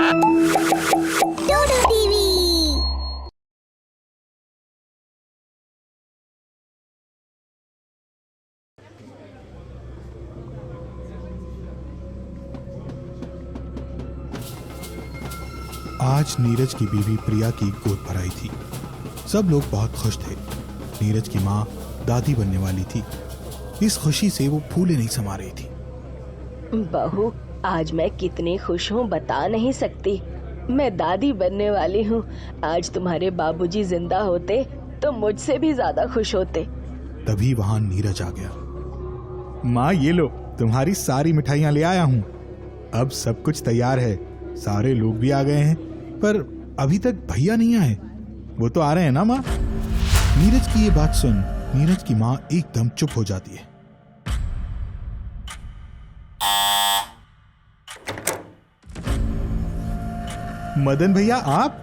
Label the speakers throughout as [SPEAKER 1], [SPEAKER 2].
[SPEAKER 1] डोडो TV.
[SPEAKER 2] आज नीरज की बीवी प्रिया की गोद भराई थी। सब लोग बहुत खुश थे। नीरज की माँ दादी बनने वाली थी। इस खुशी से वो फूले नहीं समा रही थी।
[SPEAKER 3] बहू, आज मैं कितनी खुश हूँ बता नहीं सकती। मैं दादी बनने वाली हूँ। आज तुम्हारे बाबूजी जिंदा होते तो मुझसे भी ज्यादा खुश होते।
[SPEAKER 2] तभी वहां नीरज आ गया। माँ ये लो, तुम्हारी सारी मिठाइयाँ ले आया हूँ। अब सब कुछ तैयार है। सारे लोग भी आ गए हैं, पर अभी तक भैया नहीं आए। वो तो आ रहे हैं ना माँ? नीरज की ये बात सुन नीरज की माँ एकदम चुप हो जाती है। मदन भैया आप?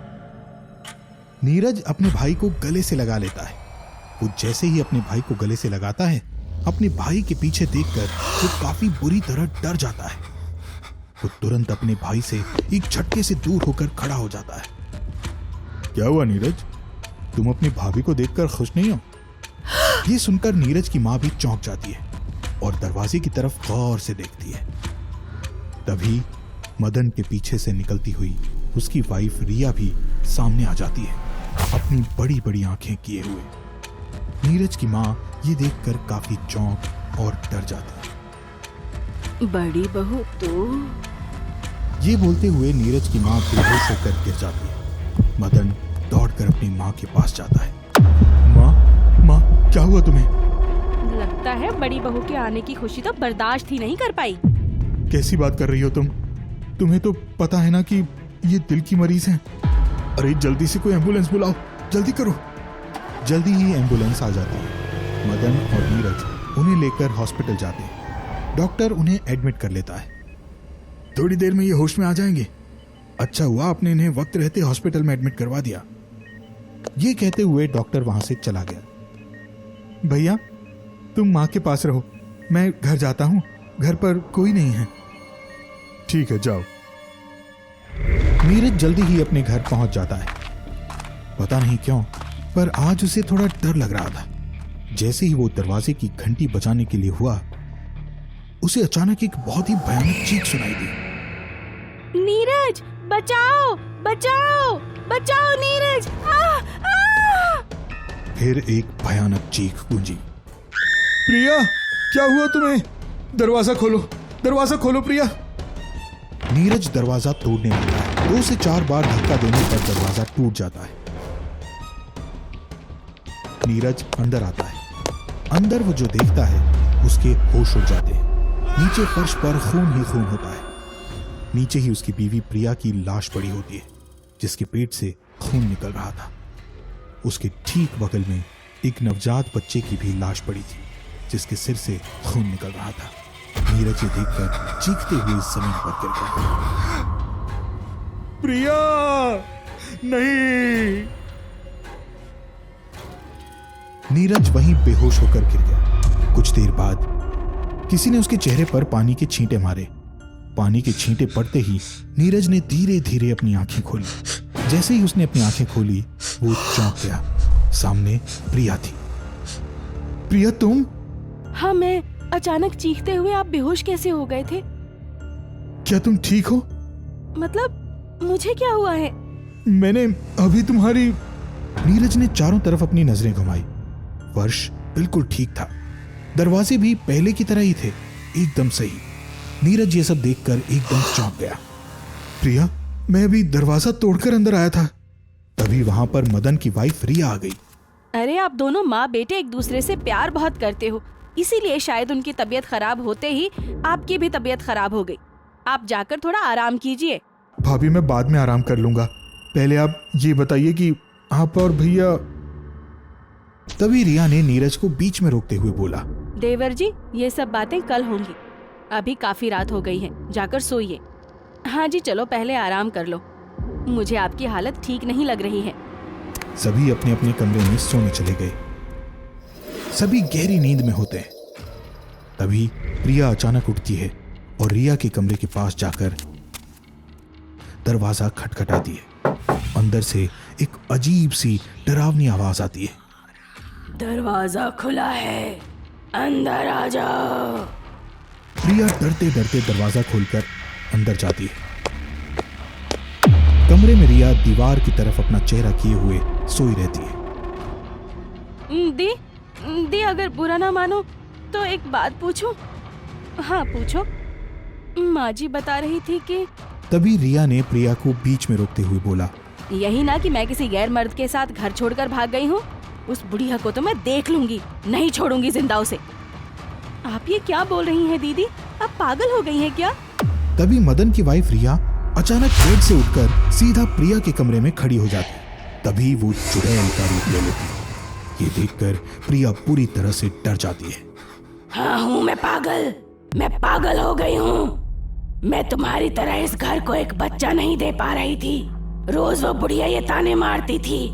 [SPEAKER 2] नीरज अपने भाई को गले से लगा लेता है। वो जैसे ही अपने भाई को गले से लगाता है, अपने भाई के पीछे देखकर वो काफी बुरी तरह डर जाता है। वो तुरंत अपने भाई से एक झटके से दूर होकर खड़ा हो जाता है। क्या हुआ नीरज? तुम अपनी भाभी को देखकर खुश नहीं हो? ये सुनकर नीरज की माँ भी चौंक जाती है और दरवाजे की तरफ गौर से देखती है। तभी मदन के पीछे से निकलती हुई उसकी वाइफ रिया भी सामने आ जाती है, अपनी बड़ी बड़ी आंखें किए हुए। नीरज की माँ ये देखकर काफी चौंक और डर जाती है।
[SPEAKER 3] बड़ी बहू तो
[SPEAKER 2] ये बोलते हुए नीरज की माँ बेहोश होकर गिर जाती है। मदन दौड़कर अपनी माँ के पास जाता है। माँ, क्या हुआ तुम्हें?
[SPEAKER 4] लगता है बड़ी बहू के आने की खुशी तो बर्दाश्त ही नहीं कर पाई।
[SPEAKER 2] कैसी बात कर रही हो तुम? तुम्हें तो पता है ना कि ये दिल की मरीज हैं। अरे जल्दी से कोई एम्बुलेंस बुलाओ, जल्दी करो। जल्दी ही एम्बुलेंस आ जाती है। मदन और नीरज उन्हें लेकर हॉस्पिटल जाते हैं। डॉक्टर उन्हें एडमिट कर लेता है। थोड़ी देर में ये होश में आ जाएंगे। अच्छा हुआ आपने इन्हें वक्त रहते हॉस्पिटल में एडमिट करवा दिया। ये कहते हुए डॉक्टर वहां से चला गया। भैया तुम माँ के पास रहो, मैं घर जाता हूँ। घर पर कोई नहीं है। ठीक है जाओ। नीरज जल्दी ही अपने घर पहुंच जाता है। पता नहीं क्यों, पर आज उसे थोड़ा डर लग रहा था। जैसे ही वो दरवाजे की घंटी बजाने के लिए हुआ, उसे अचानक एक बहुत ही भयानक चीख सुनाई दी।
[SPEAKER 4] नीरज बचाओ बचाओ बचाओ नीरज!
[SPEAKER 2] फिर एक भयानक चीख गूंजी। प्रिया, क्या हुआ तुम्हें? दरवाजा खोलो, दरवाजा खोलो प्रिया। नीरज दरवाजा तोड़ने लगता है। 2 से 4 बार धक्का देने पर दरवाजा टूट जाता है। नीरज अंदर आता है। अंदर वो जो देखता है उसके होश उड़ जाते हैं। नीचे फर्श पर खून ही खून होता है। नीचे ही उसकी बीवी प्रिया की लाश पड़ी होती है, जिसके पेट से खून निकल रहा था। उसके ठीक बगल में एक नवजात बच्चे की भी लाश पड़ी थी, जिसके सिर से खून निकल रहा था। नीरज ये देखकर चीखते हुए जमीन पर गिर गया। प्रिया नहीं! नीरज वहीं बेहोश होकर गिर गया। कुछ देर बाद किसी ने उसके चेहरे पर पानी के छींटे मारे। पानी के छींटे पड़ते ही नीरज ने धीरे धीरे अपनी आंखें खोली। जैसे ही उसने अपनी आंखें खोली, वो चौंक गया। सामने प्रिया थी। प्रिया तुम?
[SPEAKER 4] हाँ, मैं अचानक चीखते हुए आप बेहोश कैसे हो गए थे?
[SPEAKER 2] क्या तुम ठीक हो?
[SPEAKER 4] मतलब मुझे क्या हुआ है?
[SPEAKER 2] मैंने अभी तुम्हारी... नीरज ने चारों तरफ अपनी नजरें घुमाई। फर्श बिल्कुल ठीक था। दरवाजे भी पहले की तरह ही थे, एकदम सही। नीरज ये सब देखकर एकदम चौंक गया। प्रिया, मैं अभी दरवाजा तोड़कर अंदर आया था। तभी वहां पर मदन की वाइफ रिया आ गई।
[SPEAKER 4] अरे आप दोनों माँ बेटे एक दूसरे से प्यार बहुत करते हो, इसीलिए शायद उनकी तबीयत खराब होते ही आपकी भी तबीयत खराब हो गई। आप जाकर थोड़ा आराम कीजिए।
[SPEAKER 2] भाभी मैं बाद में आराम कर लूंगा, पहले आप ये बताइए कि आप और भैया... तभी रिया ने नीरज को बीच में रोकते हुए बोला।
[SPEAKER 4] देवर जी, ये सब बातें कल होंगी। अभी काफी रात हो गई है, जाकर सोइए। हाँ जी, चलो पहले आराम कर लो। मुझे आपकी हालत ठीक नहीं लग रही है।
[SPEAKER 2] सभी अपने अपने कमरे में सोने चले गए। सभी गहरी नींद में होते हैं। तभी प्रिया अचानक उठती है और रिया के कमरे के पास जाकर दरवाजा खटखटाती है। अंदर से एक अजीब सी डरावनी आवाज आती है।
[SPEAKER 3] दरवाजा खुला है, अंदर आ जाओ।
[SPEAKER 2] प्रिया डरते डरते दरवाजा खोलकर अंदर जाती है। कमरे में रिया दीवार की तरफ अपना चेहरा किए हुए सोई रहती है।
[SPEAKER 4] दी अगर बुरा ना मानो तो एक बात पूछूं? हाँ पूछो। माँ जी बता रही थी कि
[SPEAKER 2] तभी रिया ने प्रिया को बीच में रोकते हुए बोला,
[SPEAKER 4] यही ना कि मैं किसी गैर मर्द के साथ घर छोड़कर भाग गई हूँ। उस बुढ़िया को तो मैं देख लूंगी, नहीं छोड़ूंगी जिंदा उसे। आप ये क्या बोल रही हैं दीदी? आप पागल हो गई हैं क्या?
[SPEAKER 2] तभी मदन की वाइफ रिया अचानक बेड से उठकर सीधा प्रिया के कमरे में खड़ी हो जाती। तभी वो चुड़ैल का रूप ले लेती। ये देखकर प्रिया पूरी तरह से डर जाती है।
[SPEAKER 3] हाँ हूँ मैं पागल हो गई हूँ। मैं तुम्हारी तरह इस घर को एक बच्चा नहीं दे पा रही थी। रोज वो बुढ़िया ये ताने मारती थी,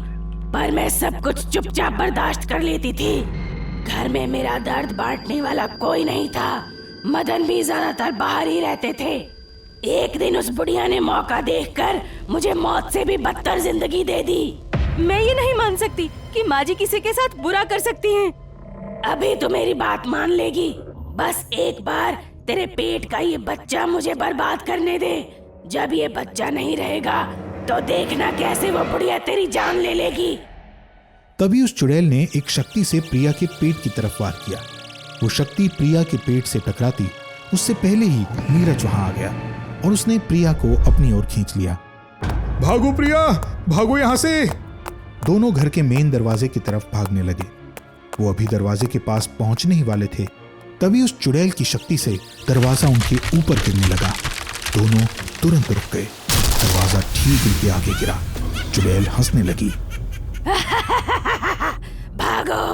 [SPEAKER 3] पर मैं सब कुछ चुपचाप बर्दाश्त कर लेती थी। घर में मेरा दर्द बांटने वाला कोई नहीं था। मदन भी ज्यादातर बाहर ही रहते थे। एक दिन उस बुढ़िया ने मौका देखकर मुझे मौत से भी बदतर जिंदगी दे दी।
[SPEAKER 4] मैं ये नहीं मान सकती कि माँ जी किसी के साथ बुरा कर सकती हैं।
[SPEAKER 3] अभी तो मेरी बात मान लेगी। बस एक बार तेरे पेट का ये बच्चा मुझे बर्बाद करने दे। जब ये बच्चा नहीं रहेगा तो देखना कैसे वो बुढ़िया तेरी जान ले लेगी।
[SPEAKER 2] तभी उस चुड़ैल ने एक शक्ति से प्रिया के पेट की तरफ वार किया। वो शक्ति प्रिया के पेट से टकराती उससे पहले ही नीरज वहां आ गया और उसने प्रिया को अपनी ओर खींच लिया। भागो प्रिया, भागो यहाँ से। दोनों घर के मेन दरवाजे की तरफ भागने लगे। वो अभी दरवाजे के पास पहुंचने ही वाले थे, तभी उस चुड़ैल की शक्ति से दरवाजा उनके ऊपर गिरने लगा। दोनों तुरंत रुक गए। दरवाजा ठीक उनके आगे गिरा। चुड़ैल हंसने लगी।
[SPEAKER 3] भागो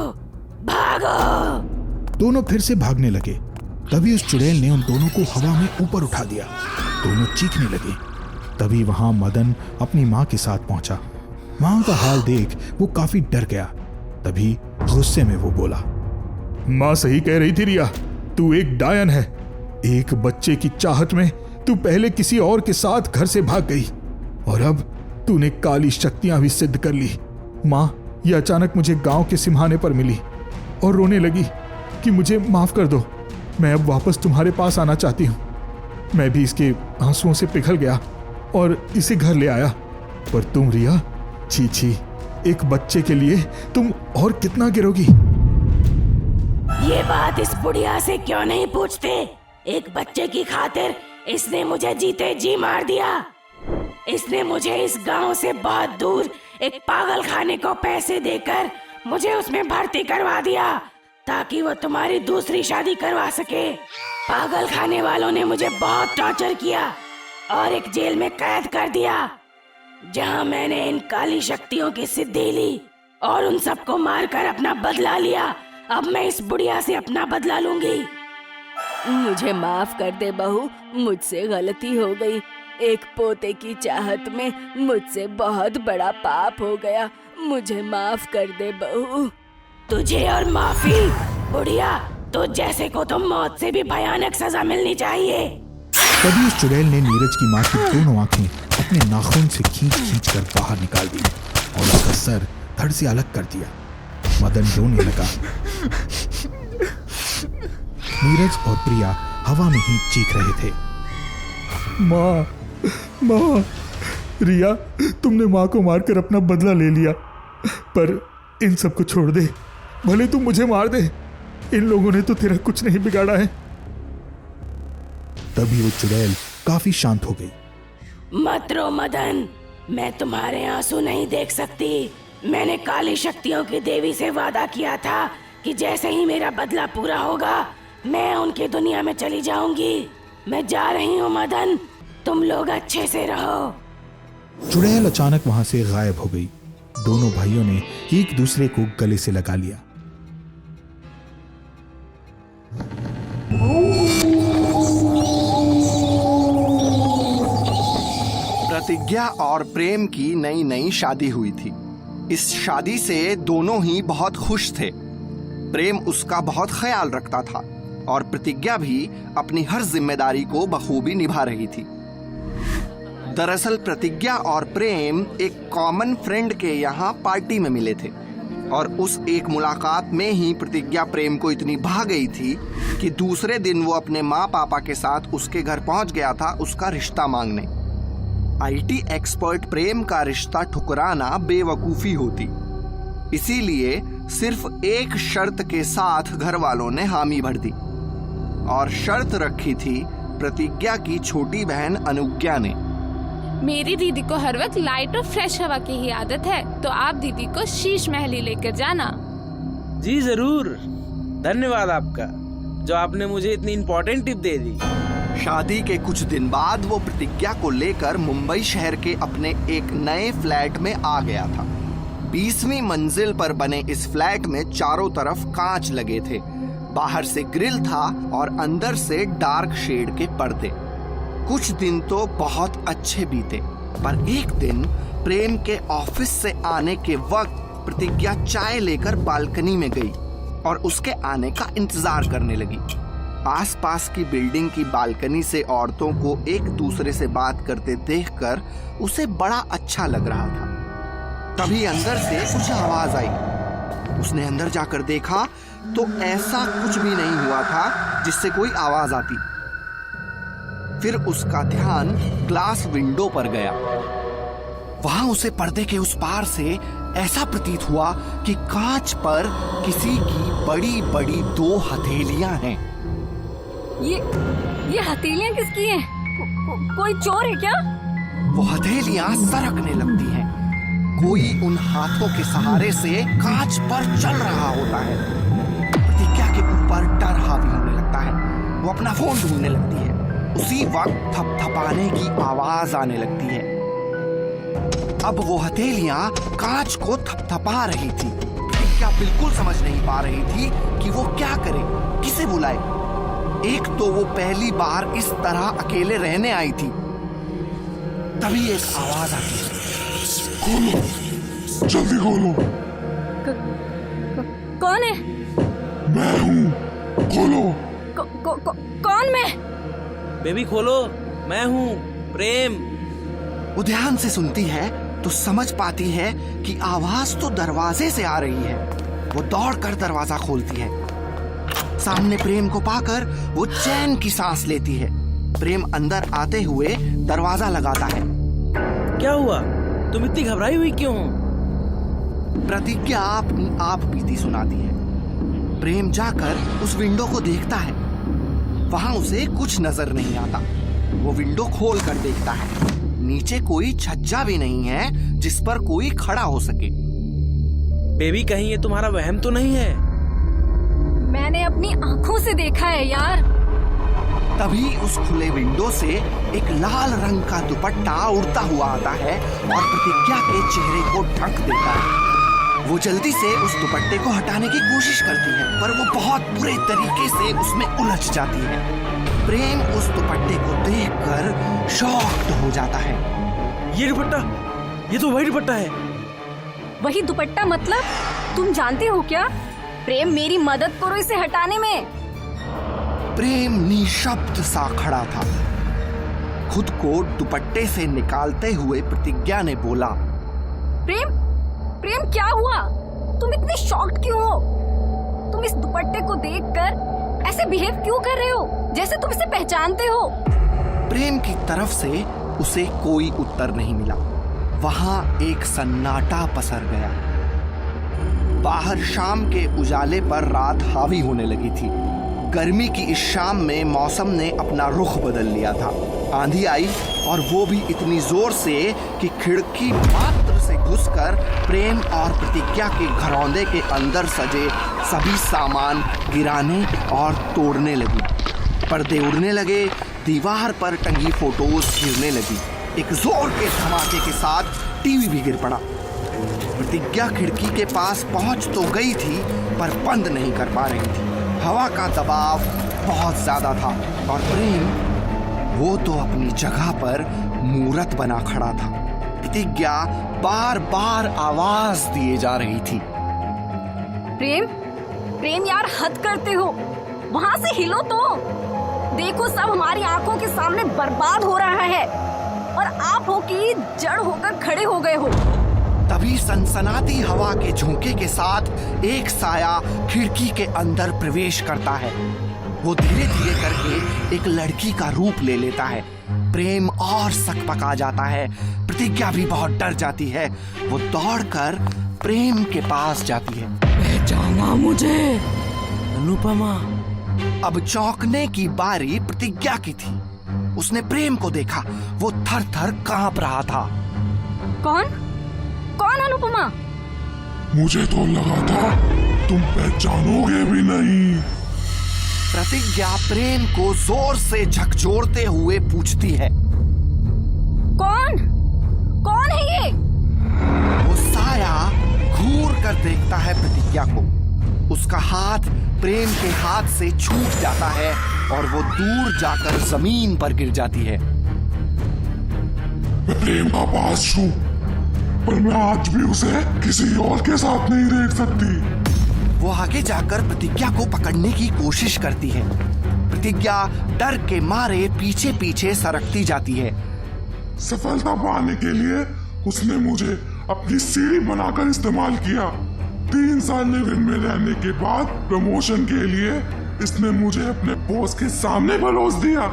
[SPEAKER 3] भागो।
[SPEAKER 2] दोनों फिर से भागने लगे। तभी उस चुड़ैल ने उन दोनों को हवा में ऊपर उठा दिया। दोनों चीखने लगे। तभी वहां मदन अपनी माँ के साथ पहुंचा। माँ का हाल देख वो काफी डर गया। तभी गुस्से में वो बोला, माँ सही कह रही थी रिया, तू एक डायन है। एक बच्चे की चाहत में तू पहले किसी और के साथ घर से भाग गई और अब तूने काली शक्तियां भी सिद्ध कर ली। माँ ये अचानक मुझे गांव के सिमहाने पर मिली और रोने लगी कि मुझे माफ कर दो, मैं अब वापस तुम्हारे पास आना चाहती हूँ। मैं भी इसके आंसुओं से पिघल गया और इसे घर ले आया, पर तुम रिया, छी छी, एक बच्चे के लिए तुम और कितना गिरोगी।
[SPEAKER 3] ये बात इस बुढ़िया से क्यों नहीं पूछते? एक बच्चे की खातिर इसने मुझे जीते जी मार दिया। इसने मुझे इस गांव से बहुत दूर एक पागल खाने को पैसे देकर मुझे उसमें भर्ती करवा दिया ताकि वो तुम्हारी दूसरी शादी करवा सके। पागल खाने वालों ने मुझे बहुत टॉर्चर किया और एक जेल में कैद कर दिया, जहां मैंने इन काली शक्तियों की सिद्धि ली और उन सबको मारकर अपना बदला लिया। अब मैं इस बुढ़िया से अपना बदला लूंगी।
[SPEAKER 4] मुझे माफ कर दे बहू, मुझसे गलती हो गई। एक पोते की चाहत में मुझसे बहुत बड़ा पाप हो गया। मुझे माफ कर दे बहू।
[SPEAKER 3] तुझे और माफी? बुढ़िया, तो जैसे को तो मौत से भी भयानक सजा मिलनी चाहिए।
[SPEAKER 2] तभी उस चुड़ैल ने नीरज की माँ की दोनों आंखें अपने नाखून से खींच कर बाहर निकाल दी और उसका सर धड़ से अलग कर दिया। मदन रोने लगा। नीरज और प्रिया हवा में ही चीख रहे थे, माँ, माँ, रिया, तुमने माँ को मारकर अपना बदला ले लिया, पर इन सबको छोड़ दे, भले तू मुझे मार दे, इन लोगों ने तो तेरा कुछ नहीं बिगाड़ा है। तभी वो चुड़ैल काफी शांत हो गई।
[SPEAKER 3] मत रो मदन, मैं तुम्हारे आंसू नहीं देख सकती। मैंने काली शक्तियों की देवी से वादा किया था कि जैसे ही मेरा बदला पूरा होगा मैं उनकी दुनिया में चली जाऊंगी। मैं जा रही हूँ मदन, तुम लोग अच्छे से रहो।
[SPEAKER 2] चुड़ैल अचानक वहां से गायब हो गई। दोनों भाइयों ने एक दूसरे को गले से लगा लिया।
[SPEAKER 1] प्रतिज्ञा और प्रेम की नई नई शादी हुई थी। इस शादी से दोनों ही बहुत खुश थे। प्रेम उसका बहुत ख्याल रखता था और प्रतिज्ञा भी अपनी हर जिम्मेदारी को बखूबी निभा रही थी। दरअसल प्रतिज्ञा और प्रेम एक कॉमन फ्रेंड के यहाँ पार्टी में मिले थे और उस एक मुलाकात में ही प्रतिज्ञा प्रेम को इतनी भा गई थी कि दूसरे दिन वो अपने माँ पापा के साथ उसके घर पहुंच गया था उसका रिश्ता मांगने। आईटी एक्सपर्ट प्रेम का रिश्ता ठुकराना बेवकूफी होती, इसीलिए सिर्फ एक शर्त के साथ घर वालों ने हामी भर दी और शर्त रखी थी प्रतिज्ञा की छोटी बहन अनुज्ञा ने।
[SPEAKER 5] मेरी दीदी को हर वक्त लाइट और फ्रेश हवा की ही आदत है, तो आप दीदी को शीश महल ही लेकर जाना।
[SPEAKER 6] जी जरूर, धन्यवाद आपका जो आपने मुझे इतनी इम्पोर्टेंट टिप दे दी।
[SPEAKER 1] शादी के कुछ दिन बाद वो प्रतिज्ञा को लेकर मुंबई शहर के अपने एक नए फ्लैट में आ गया था। 20वीं मंजिल पर बने इस फ्लैट में चारों तरफ कांच लगे थे, बाहर से ग्रिल था और अंदर से डार्क शेड के पर्दे। कुछ दिन तो बहुत अच्छे बीते, पर एक दिन प्रेम के ऑफिस से आने के वक्त प्रतिज्ञा चाय लेकर बालकनी में गई और उसके आने का इंतजार करने लगी। आसपास की बिल्डिंग की बालकनी से औरतों को एक दूसरे से बात करते देखकर उसे बड़ा अच्छा लग रहा था। तभी अंदर से कुछ आवाज आई। उसने अंदर जाकर देखा तो ऐसा कुछ भी नहीं हुआ था जिससे कोई आवाज आती। फिर उसका ध्यान ग्लास विंडो पर गया। वहां उसे पर्दे के उस पार से ऐसा प्रतीत हुआ कि कांच पर किसी की बड़ी बड़ी 2 हथेलियां हैं।
[SPEAKER 4] ये हथेलियां किसकी हैं? कोई चोर है क्या?
[SPEAKER 1] वो हथेलियां सरकने लगती हैं। कोई उन हाथों के सहारे से कांच पर चल रहा होता है। प्रतिज्ञा के ऊपर डर हावी होने लगता है। वो अपना फोन ढूंढने लगती है। उसी वक्त थपथपाने की आवाज आने लगती है। अब वो हथेलियां कांच को थपथपा रही थी। प्रतिज्ञा बिल्कुल समझ नहीं पा रही थी कि वो क्या करे, किसे बुलाए। एक तो वो पहली बार इस तरह अकेले रहने आई थी। तभी एक आवाज आती है,
[SPEAKER 7] खोलो, जल्दी खोलो।
[SPEAKER 4] कौन है?
[SPEAKER 7] मैं हूँ, खोलो।
[SPEAKER 4] कौन मैं?
[SPEAKER 6] बेबी खोलो, मैं हूँ प्रेम।
[SPEAKER 1] वो ध्यान से सुनती है तो समझ पाती है कि आवाज तो दरवाजे से आ रही है। वो दौड़कर दरवाजा खोलती है। सामने प्रेम को पाकर वो चैन की सांस लेती है। प्रेम अंदर आते हुए दरवाजा लगाता है।
[SPEAKER 6] क्या हुआ? तुम इतनी घबराई हुई क्यों हो?
[SPEAKER 1] प्रतिज्ञा अपनी आप बीती सुनाती है। प्रेम जाकर उस विंडो को देखता है। वहां उसे कुछ नजर नहीं आता। वो विंडो खोल कर देखता है। नीचे कोई छज्जा भी नहीं है जिस पर कोई खड़ा हो सके।
[SPEAKER 6] बेबी कहीं ये तुम्हारा वहम तो नहीं है?
[SPEAKER 4] मैंने अपनी आंखों से देखा है यार।
[SPEAKER 1] तभी उस खुले विंडो से एक लाल रंग का दुपट्टा उड़ता हुआ आता है और प्रतिज्ञा के चेहरे को ढक देता है। वो जल्दी से उस दुपट्टे को हटाने की कोशिश करती है, पर वो बहुत बुरे तरीके से उसमें उलझ जाती है। प्रेम उस दुपट्टे को देखकर शॉक्ड हो जाता है।
[SPEAKER 6] ये दुपट्टा, ये तो वही दुपट्टा है।
[SPEAKER 4] वही दुपट्टा मतलब? तुम जानते हो क्या? प्रेम मेरी मदद करो इसे हटाने में।
[SPEAKER 1] प्रेम निशब्द सा खड़ा था। खुद को दुपट्टे से निकालते हुए प्रतिज्ञा ने बोला,
[SPEAKER 4] प्रेम क्या हुआ? तुम इतने शॉक्ड क्यों हो? तुम इस दुपट्टे को देखकर ऐसे बिहेव क्यों कर रहे हो जैसे तुम इसे पहचानते हो?
[SPEAKER 1] प्रेम की तरफ से उसे कोई उत्तर नहीं मिला। वहां एक सन्नाटा पसर गया। बाहर शाम के उजाले पर रात हावी होने लगी थी। गर्मी की इस शाम में मौसम ने अपना रुख बदल लिया था। आंधी आई और वो भी इतनी जोर से कि खिड़की मात्र से घुसकर प्रेम और प्रतिज्ञा के घरौंदे के अंदर सजे सभी सामान गिराने और तोड़ने लगी। पर्दे उड़ने लगे, दीवार पर टंगी फोटोज गिरने लगी। एक जोर के धमाके के साथ टीवी भी गिर पड़ा। प्रतिज्ञा खिड़की के पास पहुंच तो गई थी पर बंद नहीं कर पा रही थी। हवा का दबाव बहुत ज्यादा था और प्रेम, वो तो अपनी जगह पर मूरत बना खड़ा था। प्रतिज्ञा बार बार आवाज दिए जा रही थी।
[SPEAKER 4] प्रेम यार हद करते हो। वहां से हिलो तो। देखो सब हमारी आंखों के सामने बर्बाद हो रहा है और आप हो कि जड़ होकर खड़े हो गए हो?
[SPEAKER 1] तभी सनसनाती हवा के झोंके के साथ एक साया खिड़की के अंदर प्रवेश करता है। वो धीरे धीरे करके एक लड़की का रूप ले लेता है। प्रेम और सकपका जाता है। प्रतिज्ञा भी बहुत डर जाती है। वो दौड़कर प्रेम के पास जाती है।
[SPEAKER 3] पहचाना मुझे?
[SPEAKER 6] अनुपमा।
[SPEAKER 1] अब चौंकने की बारी प्रतिज्ञा की थी। उसने प्रेम को देखा। वो थर थर कांप रहा था।
[SPEAKER 4] कौन अनुपमा?
[SPEAKER 7] मुझे तो लगा था तुम पहचानोगे भी नहीं।
[SPEAKER 1] प्रतिज्ञा प्रेम को जोर से झकझोरते हुए पूछती है,
[SPEAKER 4] कौन है ये?
[SPEAKER 1] वो साया घूर कर देखता है प्रतिज्ञा को। उसका हाथ प्रेम के हाथ से छूट जाता है और वो दूर जाकर जमीन पर गिर जाती है।
[SPEAKER 7] मैं प्रेम का पास हूँ, पर मैं आज भी उसे किसी और के साथ नहीं देख सकती।
[SPEAKER 1] वो आगे जाकर प्रतिज्ञा को पकड़ने की कोशिश करती है। प्रतिज्ञा डर के मारे पीछे पीछे सरकती जाती है।
[SPEAKER 7] सफलता पाने के लिए उसने मुझे अपनी सीढ़ी बनाकर इस्तेमाल किया। 3 साल लिव-इन में रहने के बाद प्रमोशन के लिए इसने मुझे अपने बॉस के सामने परोस दिया।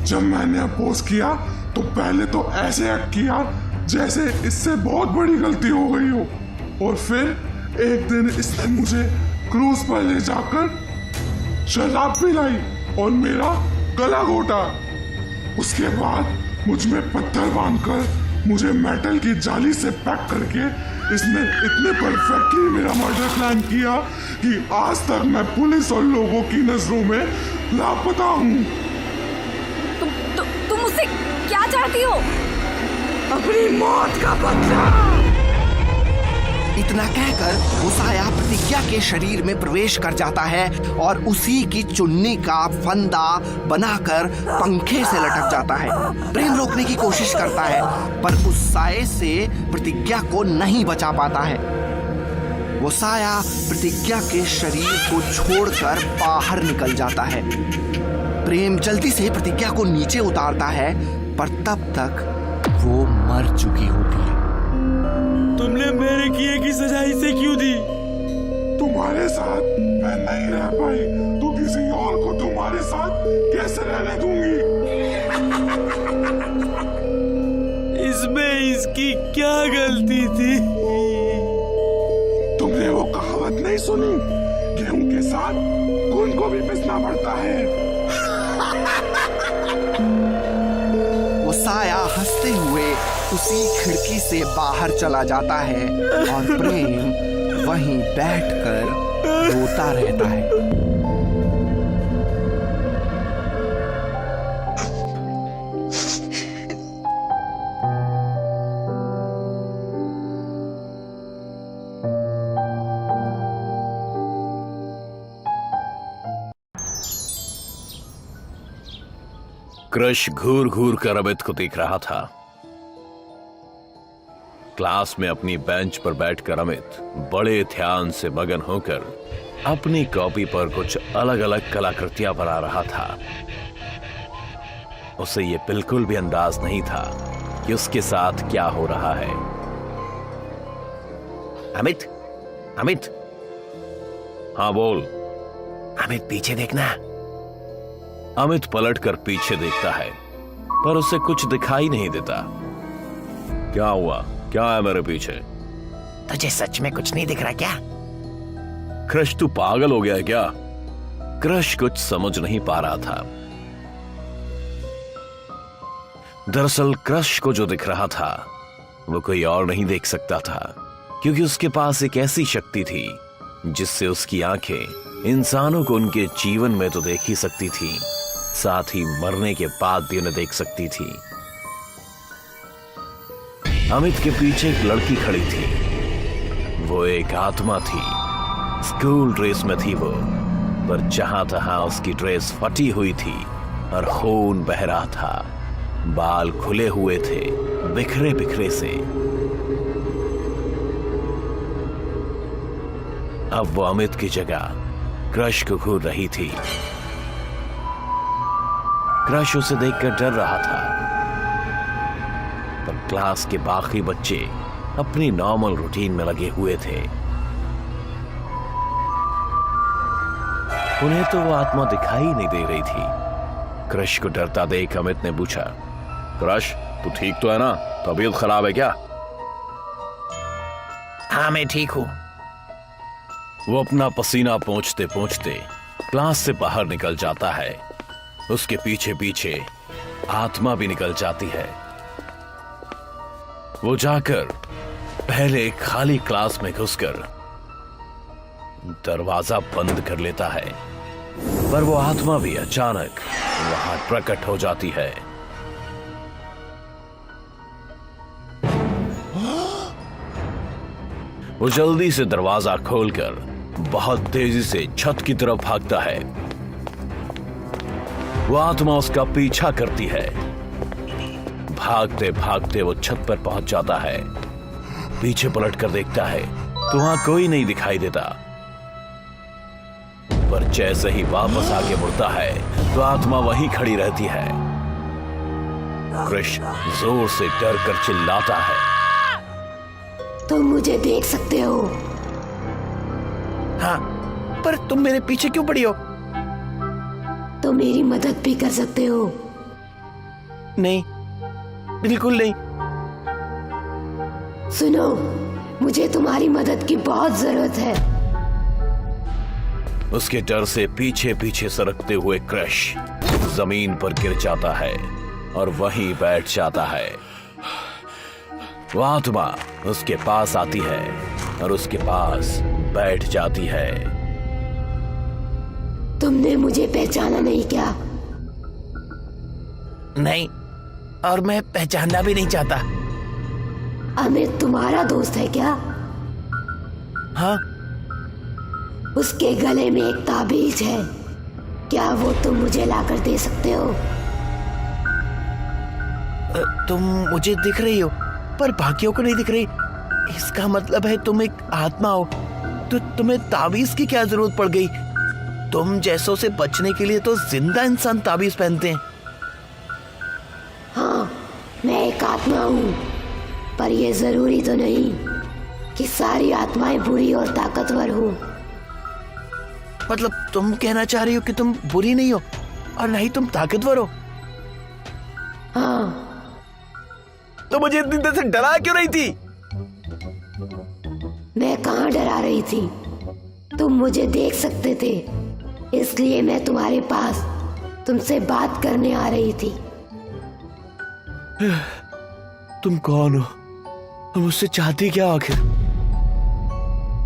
[SPEAKER 7] जब मैंने अपोज किया तो पहले तो ऐसे एक्ट किया जैसे इससे बहुत बड़ी गलती हो गई हो, और फिर एक दिन इसने मुझे क्रूज पर ले जाकर शराब पिलाई और मेरा गला घोटा। उसके बाद मुझ में पत्थर बांधकर मुझे मेटल की जाली से पैक करके इसने इतने परफेक्टली मेरा मर्डर प्लान किया कि आज तक मैं पुलिस और लोगों की नजरों में लापता हूँ।
[SPEAKER 4] तुम मुझसे क्या चाहती हो?
[SPEAKER 3] अपनी मौत का बदला।
[SPEAKER 1] इतना कहकर वो साया प्रतिज्ञा के शरीर में प्रवेश कर जाता है और उसी की चुन्नी का फंदा बनाकर पंखे से लटक जाता है। प्रेम रोकने की कोशिश करता है, पर उस साये से प्रतिज्ञा को नहीं बचा पाता है। वो साया प्रतिज्ञा के शरीर को छोड़कर बाहर निकल जाता है। प्रेम जल्दी से प्रतिज्ञा को नीचे उतारता है, पर तब तक वो मर चुकी होती है।
[SPEAKER 6] तुमने मेरे किए की सजा इसे क्यों दी?
[SPEAKER 7] तुम्हारे साथ मैं नहीं रह पाई तो किसी और को तुम्हारे साथ कैसे रहने दूंगी?
[SPEAKER 6] इसमें इसकी क्या गलती थी?
[SPEAKER 7] तुमने वो कहावत नहीं सुनी, गेहूं के साथ खून को भी पिसना पड़ता है।
[SPEAKER 1] वो साया हंसते हुए उसी खिड़की से बाहर चला जाता है और प्रेम वहीं बैठकर रोता रहता है।
[SPEAKER 8] क्रश घूर घूर कर अमित को देख रहा था। क्लास में अपनी बेंच पर बैठकर अमित बड़े ध्यान से मगन होकर अपनी कॉपी पर कुछ अलग अलग कलाकृतियां बना रहा था। उसे यह बिल्कुल भी अंदाज नहीं था कि उसके साथ क्या हो रहा है। अमित, अमित, हाँ बोल। अमित पीछे देखना। अमित पलटकर पीछे देखता है, पर उसे कुछ दिखाई नहीं देता। क्या हुआ? क्या है मेरे पीछे?
[SPEAKER 9] तुझे सच में कुछ नहीं दिख रहा क्या?
[SPEAKER 8] क्रश तू पागल हो गया है क्या? क्रश कुछ समझ नहीं पा रहा था। दरअसल क्रश को जो दिख रहा था वो कोई और नहीं देख सकता था, क्योंकि उसके पास एक ऐसी शक्ति थी जिससे उसकी आंखें इंसानों को उनके जीवन में तो देख ही सकती थी, साथ ही मरने के बाद भी उन्हें देख सकती थी। अमित के पीछे एक लड़की खड़ी थी। वो एक आत्मा थी। स्कूल ड्रेस में थी वो, पर जहां तहां उसकी ड्रेस फटी हुई थी और खून बह रहा था। बाल खुले हुए थे, बिखरे बिखरे से। अब वो अमित की जगह क्रश को घूर रही थी। क्रश उसे देखकर डर रहा था। क्लास के बाकी बच्चे अपनी नॉर्मल रूटीन में लगे हुए थे। उन्हें तो वो आत्मा दिखाई नहीं दे रही थी। क्रश को डरता देख अमित ने पूछा, क्रश तू ठीक तो है ना? तबीयत खराब है क्या?
[SPEAKER 9] हाँ मैं ठीक हूँ।
[SPEAKER 8] वो अपना पसीना पोंछते पोंछते क्लास से बाहर निकल जाता है। उसके पीछे पीछे आत्मा भी निकल जाती है। वो जाकर पहले खाली क्लास में घुसकर दरवाजा बंद कर लेता है, पर वो आत्मा भी अचानक वहां प्रकट हो जाती है। वो जल्दी से दरवाजा खोलकर बहुत तेजी से छत की तरफ भागता है। वो आत्मा उसका पीछा करती है। भागते भागते वो छत पर पहुंच जाता है। पीछे पलट कर देखता है तो वहां कोई नहीं दिखाई देता, पर जैसे ही वापस आके मुड़ता है तो आत्मा वहीं खड़ी रहती है। क्रश जोर से डर कर चिल्लाता है,
[SPEAKER 3] तुम मुझे देख सकते हो?
[SPEAKER 9] हाँ, पर तुम मेरे पीछे क्यों पड़ी हो?
[SPEAKER 3] तो मेरी मदद भी कर सकते हो?
[SPEAKER 9] नहीं, बिल्कुल नहीं।
[SPEAKER 3] सुनो, मुझे तुम्हारी मदद की बहुत जरूरत है।
[SPEAKER 8] उसके डर से पीछे पीछे सरकते हुए क्रश जमीन पर गिर जाता है और वहीं बैठ जाता है। वो आत्मा उसके पास आती है और उसके पास बैठ जाती है।
[SPEAKER 3] तुमने मुझे पहचाना नहीं क्या?
[SPEAKER 9] नहीं, और मैं पहचानना भी नहीं चाहता।
[SPEAKER 3] अमित तुम्हारा दोस्त है क्या?
[SPEAKER 9] हाँ।
[SPEAKER 3] उसके गले में एक ताबीज है, क्या वो तुम मुझे लाकर दे सकते हो?
[SPEAKER 9] तुम मुझे दिख रही हो पर बाकियों को नहीं दिख रही। इसका मतलब है तुम एक आत्मा हो। तो तुम्हें ताबीज की क्या जरूरत पड़ गई? तुम जैसों से बचने के लिए तो जिंदा इंसान ताबीज पहनते हैं।
[SPEAKER 3] हाँ, मैं एक आत्मा हूँ, पर यह जरूरी तो नहीं कि सारी आत्माएं बुरी और ताकतवर हो।
[SPEAKER 9] मतलब तुम कहना चाह रही हो कि तुम बुरी नहीं हो और नहीं तुम ताकतवर हो?
[SPEAKER 3] हाँ।
[SPEAKER 9] तो मुझे इतनी देर से डरा क्यों रही थी?
[SPEAKER 3] मैं कहाँ डरा रही थी? तुम मुझे देख सकते थे, इसलिए मैं तुम्हारे पास तुमसे बात करने आ रही थी।
[SPEAKER 9] तुम कौन हो? तुम मुझसे चाहती क्या आखिर?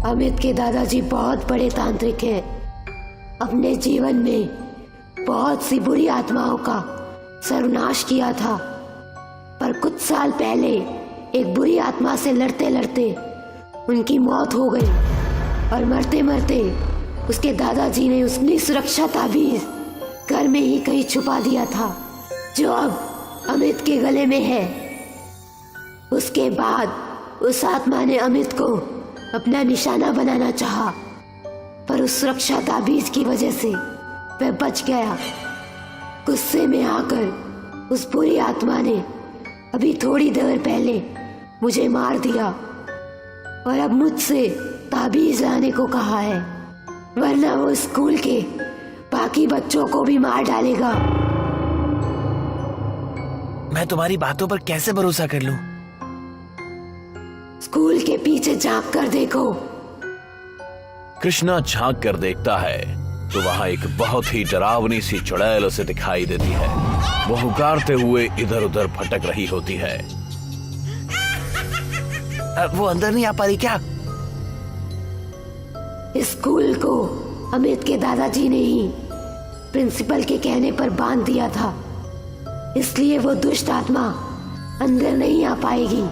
[SPEAKER 3] अमित के दादाजी बहुत बड़े तांत्रिक हैं। अपने जीवन में बहुत सी बुरी आत्माओं का सर्वनाश किया था, पर कुछ साल पहले एक बुरी आत्मा से लड़ते लड़ते उनकी मौत हो गई और मरते मरते उसके दादाजी ने उसकी सुरक्षा ताबीज घर में ही कहीं छुपा दिया था, जो अब अमित के गले में है। उसके बाद उस आत्मा ने अमित को अपना निशाना बनाना चाहा, पर उस सुरक्षा ताबीज की वजह से वह बच गया। गुस्से में आकर उस बुरी आत्मा ने अभी थोड़ी देर पहले मुझे मार दिया और अब मुझसे ताबीज लाने को कहा है, वरना वो स्कूल के बाकी बच्चों को भी मार डालेगा।
[SPEAKER 9] मैं तुम्हारी बातों पर कैसे भरोसा कर लूं?
[SPEAKER 3] स्कूल के पीछे झांक कर देखो।
[SPEAKER 8] कृष्णा झांक कर देखता है तो वहां एक बहुत ही डरावनी सी चुड़ैल उसे दिखाई देती है। वो हुकारते हुए इधर उधर भटक रही होती है।
[SPEAKER 9] वो अंदर नहीं आ पा रही क्या?
[SPEAKER 3] स्कूल को अमित के दादाजी ने ही प्रिंसिपल के कहने पर बांध दिया था, इसलिए वो दुष्ट आत्मा अंदर नहीं आ पाएगी।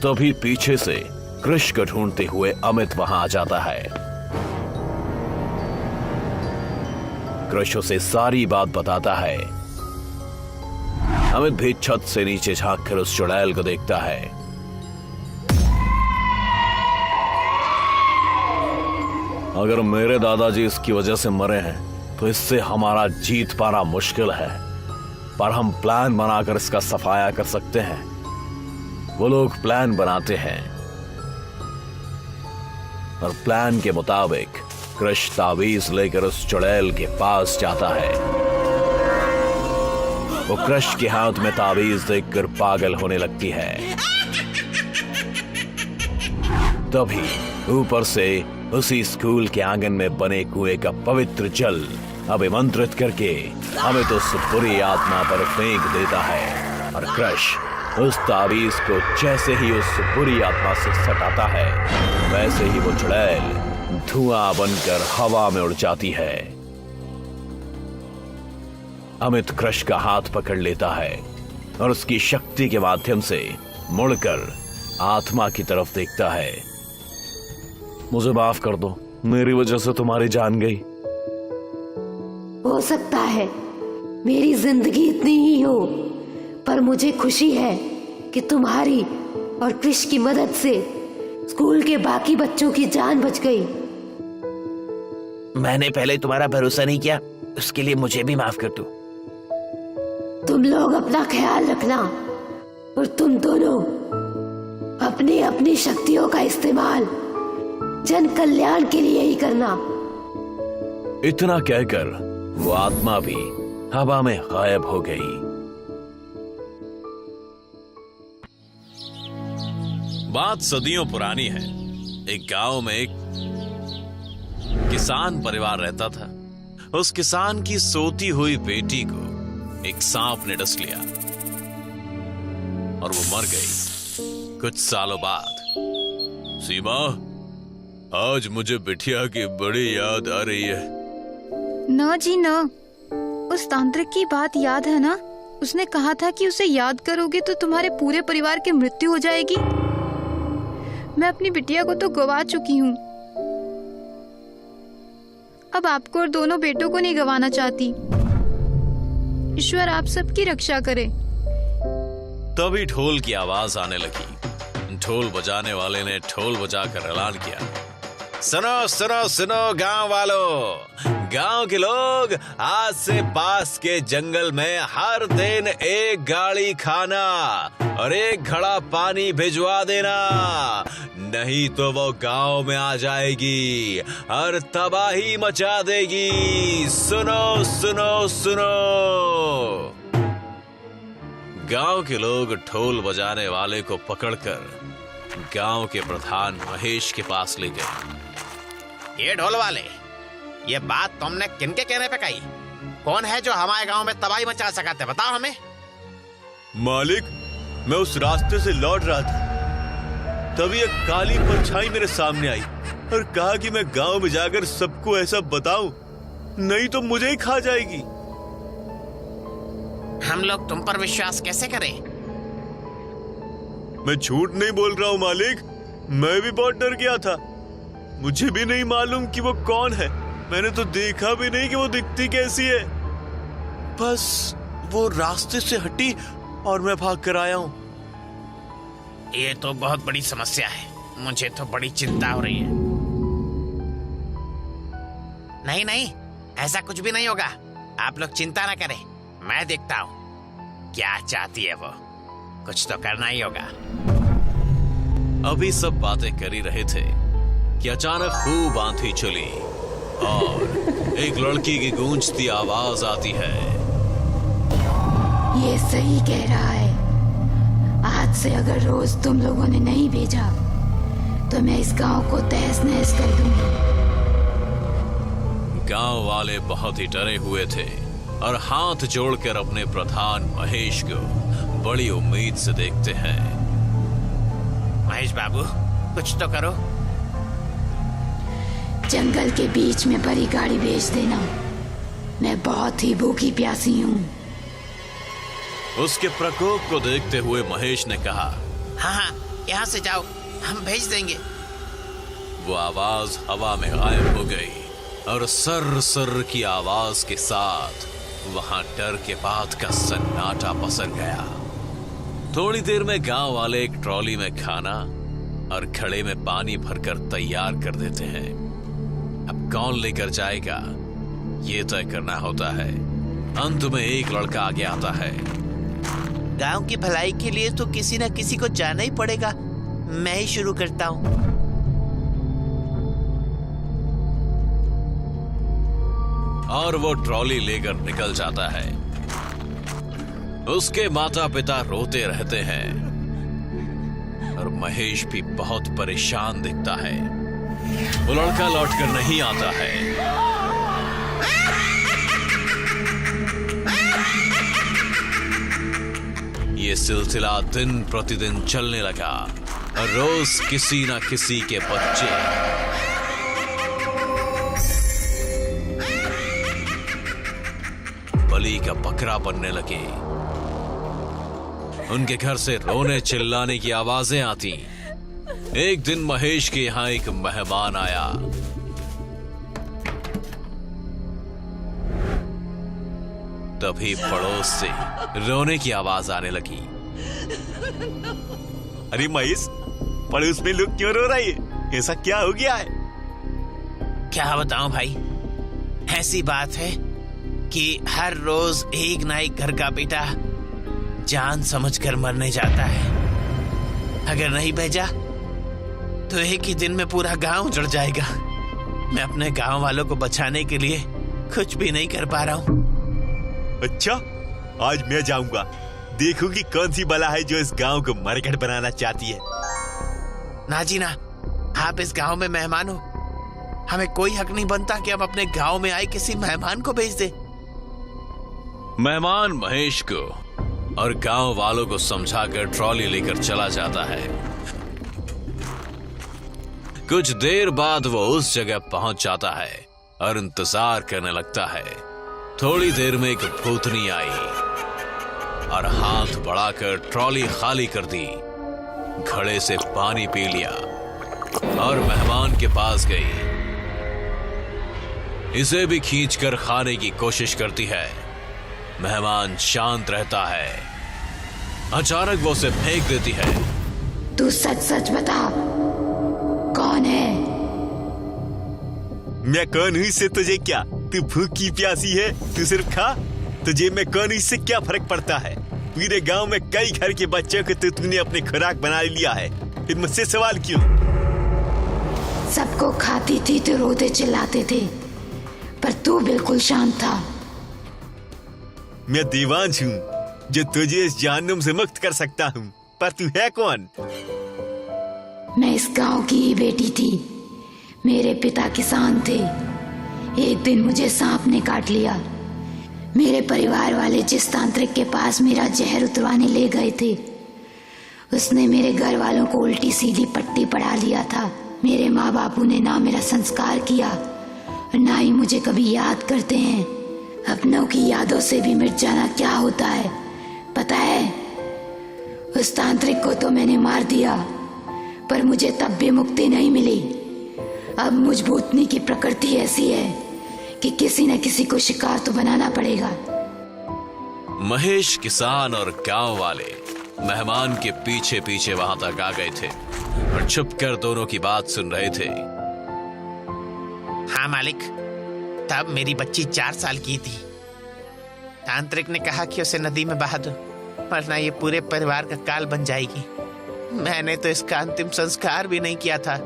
[SPEAKER 8] तभी पीछे से कृष को ढूंढते हुए अमित वहां आ जाता है। कृष उसे सारी बात बताता है। अमित भी छत से नीचे झांक कर उस चुड़ैल को देखता है। अगर मेरे दादाजी इसकी वजह से मरे हैं तो इससे हमारा जीत पाना मुश्किल है। पर हम प्लान बनाकर इसका सफाया कर सकते हैं। वो लोग प्लान बनाते हैं और प्लान के मुताबिक क्रश ताबीज लेकर उस चुड़ैल के पास जाता है। वो क्रश के हाथ में ताबीज देखकर पागल होने लगती है। तभी ऊपर से उसी स्कूल के आंगन में बने कुएं का पवित्र जल अभिमंत्रित करके अमित उस बुरी आत्मा पर फेंक देता है और क्रश उस ताबीज को जैसे ही उस बुरी आत्मा से सटाता है, वैसे ही वो चुड़ैल धुआं बनकर हवा में उड़ जाती है। अमित क्रश का हाथ पकड़ लेता है और उसकी शक्ति के माध्यम से मुड़कर आत्मा की तरफ देखता है। मुझे माफ कर दो, मेरी वजह से तुम्हारी जान गई।
[SPEAKER 3] हो सकता है मेरी जिंदगी इतनी ही हो, पर मुझे खुशी है कि तुम्हारी और क्रिश की मदद से स्कूल के बाकी बच्चों की जान बच गई।
[SPEAKER 9] मैंने पहले तुम्हारा भरोसा नहीं किया, उसके लिए मुझे भी माफ कर दो।
[SPEAKER 3] तुम लोग अपना ख्याल रखना और तुम दोनों अपनी अपनी शक्तियों का इस्तेमाल जन कल्याण के लिए ही करना।
[SPEAKER 8] इतना कहकर वो आत्मा भी हवा में गायब हो गई।
[SPEAKER 10] बात सदियों पुरानी है। एक गांव में एक किसान परिवार रहता था। उस किसान की सोती हुई बेटी को एक सांप ने डस लिया और वो मर गई। कुछ सालों बाद, सीमा, आज मुझे बिटिया की बड़ी याद आ रही है।
[SPEAKER 11] न जी न, उस तांत्रिक की बात याद है ना? उसने कहा था कि उसे याद करोगे तो तुम्हारे पूरे परिवार की मृत्यु हो जाएगी। मैं अपनी बिटिया को तो गवा चुकी हूँ, अब आपको और दोनों बेटों को नहीं गवाना चाहती। ईश्वर आप सबकी रक्षा करे।
[SPEAKER 10] तभी ढोल की आवाज आने लगी। ढोल बजाने वाले ने ढोल बजाकर ऐलान किया, सुनो सुनो सुनो गांव वालों, गांव के लोग, आज से पास के जंगल में हर दिन एक गाड़ी खाना और एक घड़ा पानी भिजवा देना, नहीं तो वो गांव में आ जाएगी और तबाही मचा देगी। सुनो सुनो सुनो। गांव के लोग ढोल बजाने वाले को पकड़कर गांव के प्रधान महेश के पास ले गए।
[SPEAKER 12] ये ढोल वाले, ये बात तुमने किनके कहने पे कही? कौन है जो हमारे गांव में तबाही मचा सका? बताओ हमें।
[SPEAKER 10] मालिक, मैं उस रास्ते से लौट रहा था, तभी एक काली परछाई मेरे सामने आई और कहा कि मैं गांव में जाकर सबको ऐसा बताऊं, नहीं तो मुझे ही खा जाएगी।
[SPEAKER 12] हम लोग तुम पर विश्वास कैसे करें?
[SPEAKER 10] मैं झूठ नहीं बोल रहा हूं मालिक, मैं भी बहुत डर गया था। मुझे भी नहीं मालूम कि वो कौन है, मैंने तो देखा भी नहीं कि वो दिखती कैसी है। बस वो रास्ते से हटी और मैं भाग कर आया हूं।
[SPEAKER 12] ये तो बहुत बड़ी समस्या है, मुझे तो बड़ी चिंता हो रही है। नहीं नहीं, ऐसा कुछ भी नहीं होगा, आप लोग चिंता ना करें, मैं देखता हूं क्या चाहती है वो, कुछ तो करना ही होगा।
[SPEAKER 10] अभी सब बातें कर ही रहे थे कि अचानक खूब आंधी चली और एक लड़की की गूंजती आवाज आती है,
[SPEAKER 3] ये सही कह रहा है, आज से अगर रोज तुम लोगों ने नहीं भेजा तो मैं इस गांव को तहस नहस कर दूंगी।
[SPEAKER 10] गांव वाले बहुत ही डरे हुए थे और हाथ जोड़कर अपने प्रधान महेश को बड़ी उम्मीद से देखते हैं।
[SPEAKER 12] महेश बाबू, कुछ तो करो।
[SPEAKER 3] जंगल के बीच में भरी गाड़ी भेज देना, मैं बहुत ही भूखी प्यासी हूँ।
[SPEAKER 10] उसके प्रकोप को देखते हुए महेश ने कहा,
[SPEAKER 12] हाँ हाँ, यहाँ से जाओ, हम भेज देंगे।
[SPEAKER 10] वो आवाज हवा में गायब हो गई और सर सर की आवाज के साथ वहां डर के बाद का सन्नाटा पसर गया। थोड़ी देर में गांव वाले एक ट्रॉली में खाना और घड़े में पानी भरकर तैयार कर देते हैं। अब कौन लेकर जाएगा ये तय करना होता है अंत में एक लड़का आगे आता है।
[SPEAKER 9] गांव की भलाई के लिए तो किसी न किसी को जाना ही पड़ेगा। मैं ही शुरू करता हूँ।
[SPEAKER 10] और वो ट्रॉली लेकर निकल जाता है। उसके माता पिता रोते रहते हैं और महेश भी बहुत परेशान दिखता है। वो लड़का लौटकर नहीं आता है। ये सिलसिला दिन प्रतिदिन चलने लगा और रोज किसी ना किसी के बच्चे बलि का बकरा बनने लगे। उनके घर से रोने चिल्लाने की आवाजें आती। एक दिन महेश के यहां एक मेहमान आया। तभी पड़ोस से रोने की आवाज आने लगी।
[SPEAKER 13] अरे महेश, पड़ोस में लोग क्यों रो रहे हैं? ऐसा क्या हो गया है?
[SPEAKER 9] क्या बताऊं भाई, ऐसी बात है कि हर रोज एक ना एक घर का बेटा जान समझकर मरने जाता है। अगर नहीं भेजा तो एक ही दिन में पूरा गांव उजड़ जाएगा। मैं अपने गांव वालों को बचाने के लिए कुछ भी नहीं कर पा रहा हूँ।
[SPEAKER 13] अच्छा, आज मैं जाऊंगा, देखूं कि कौन सी बला है जो इस गांव को मरघट बनाना चाहती है।
[SPEAKER 9] ना जी ना, आप इस गांव में मेहमान हो। हमें कोई हक नहीं बनता कि हम अपने गांव में आए किसी मेहमान को भेज दे।
[SPEAKER 10] मेहमान महेश को और गांव वालों को समझाकर ट्रॉली लेकर चला जाता है। कुछ देर बाद वो उस जगह पहुंच जाता है और इंतजार करने लगता है। थोड़ी देर में एक भूतनी आई और हाथ बढ़ाकर ट्रॉली खाली कर दी, घड़े से पानी पी लिया और मेहमान के पास गई। इसे भी खींचकर खाने की कोशिश करती है। मेहमान शांत रहता है। अचानक वो उसे फेंक देती है।
[SPEAKER 3] तू सच सच बता, कौन है?
[SPEAKER 13] मैं कौन हूँ इससे तुझे क्या? तू भूखी प्यासी है, तू सिर्फ खा। तुझे मैं कौन हूँ इससे क्या फर्क पड़ता है? पूरे गांव में कई घर के बच्चों को तूने अपने खुराक बना लिया है, फिर मुझसे सवाल क्यों?
[SPEAKER 3] सबको खाती थी तो रोते चिल्लाते थे, पर तू बिल्कुल शांत था।
[SPEAKER 13] मैं देवांश हूँ जो तुझे इस जहन्नुम से मुक्त कर सकता हूँ, पर तू है कौन?
[SPEAKER 3] मैं इस गांव की ही बेटी थी। मेरे पिता किसान थे। एक दिन मुझे सांप ने काट लिया। मेरे परिवार वाले जिस तांत्रिक के पास मेरा जहर उतरवाने ले गए थे, उसने मेरे घर वालों को उल्टी सीधी पट्टी पढ़ा लिया था। मेरे माँ बापू ने ना मेरा संस्कार किया और ना ही मुझे कभी याद करते हैं। अपनों की यादों से भी मिट जाना क्या होता है पता है? उस तांत्रिक को तो मैंने मार दिया, पर मुझे तब भी मुक्ति नहीं मिली। अब मुझ भूतनी की प्रकृति ऐसी है कि किसी न किसी को शिकार तो बनाना पड़ेगा।
[SPEAKER 10] महेश किसान और गांव वाले मेहमान के पीछे पीछे वहां तक आ गए थे और छुपकर दोनों की बात सुन रहे थे।
[SPEAKER 9] हाँ मालिक, तब मेरी बच्ची 4 साल की थी। तांत्रिक ने कहा कि उसे नदी में बहा दो, वरना ये पूरे परिवार का काल बन जाएगी। मैंने तो इसका अंतिम संस्कार भी नहीं किया था।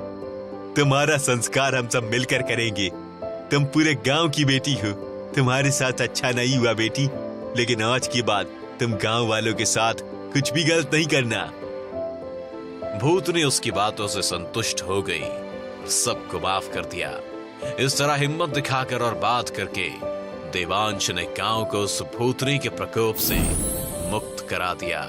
[SPEAKER 13] तुम्हारा संस्कार हम सब मिलकर करेंगे। तुम पूरे गांव की बेटी हो। तुम्हारे साथ अच्छा नहीं हुआ बेटी, लेकिन आज के बाद तुम गांव वालों के साथ कुछ भी गलत नहीं करना।
[SPEAKER 10] भूतनी उसकी बातों से संतुष्ट हो गई, सबको माफ कर दिया। इस तरह हिम्मत दिखाकर और बात करके देवांश ने गांव को उस भूतनी के प्रकोप से मुक्त करा दिया।